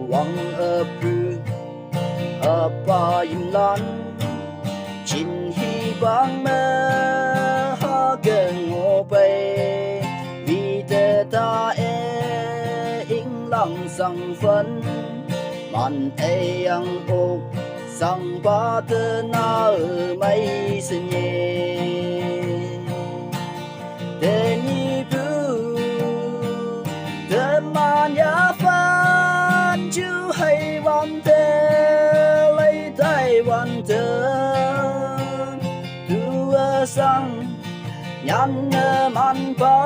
望而不和把音浪，今希望么哈跟我背，为的他音浪上分，满样屋上把的那没声音。Đến bưu Teman ya fan Chú hay văn tê Lấy tay văn tê Tua sang Nhăn man pa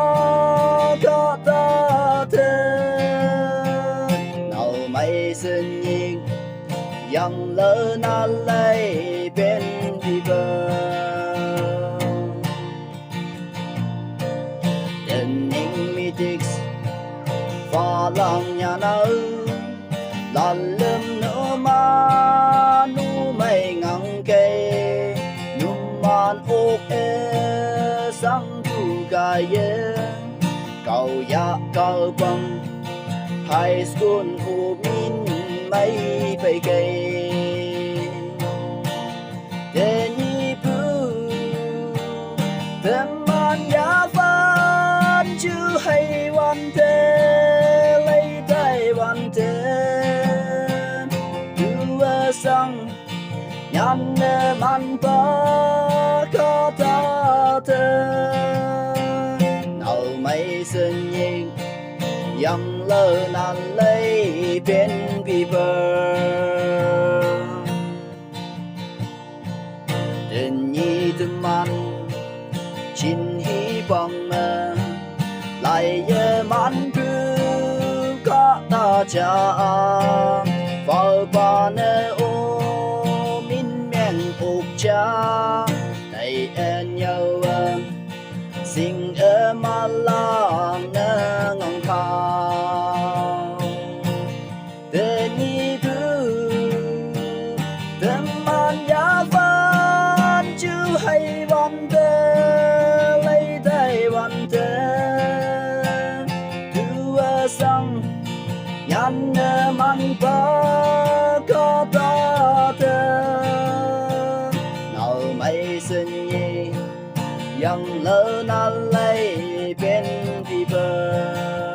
Có ta tê Nào mày sinh nhiên Yang lỡ na lấy bên đi bờ Pha lang nhà nâu Lan lâm nô ma Nu mây ngang kê Nu man ốc ê Sang tu gà yê Cầu ya cầu băng High school u min mây bày kê Tên y bưu Tên man ya phan Chứ hay văn thế sang nhăn man ba có ta thế nào mấy sinh nhiên yang lơ nan lấy bên vì bờ tình nhi từng man chín hy vọng lại man cứ có ta cha vào ba nơi ô min men ục cha đầy en nhau sinh ở ma la ngang thao tên ni thứ tên man ya van chứ hay van tê lấy tay van tê thứ sang nhăn man ba có ta thế nào mấy sinh nhi yang lỡ na lấy bên đi bờ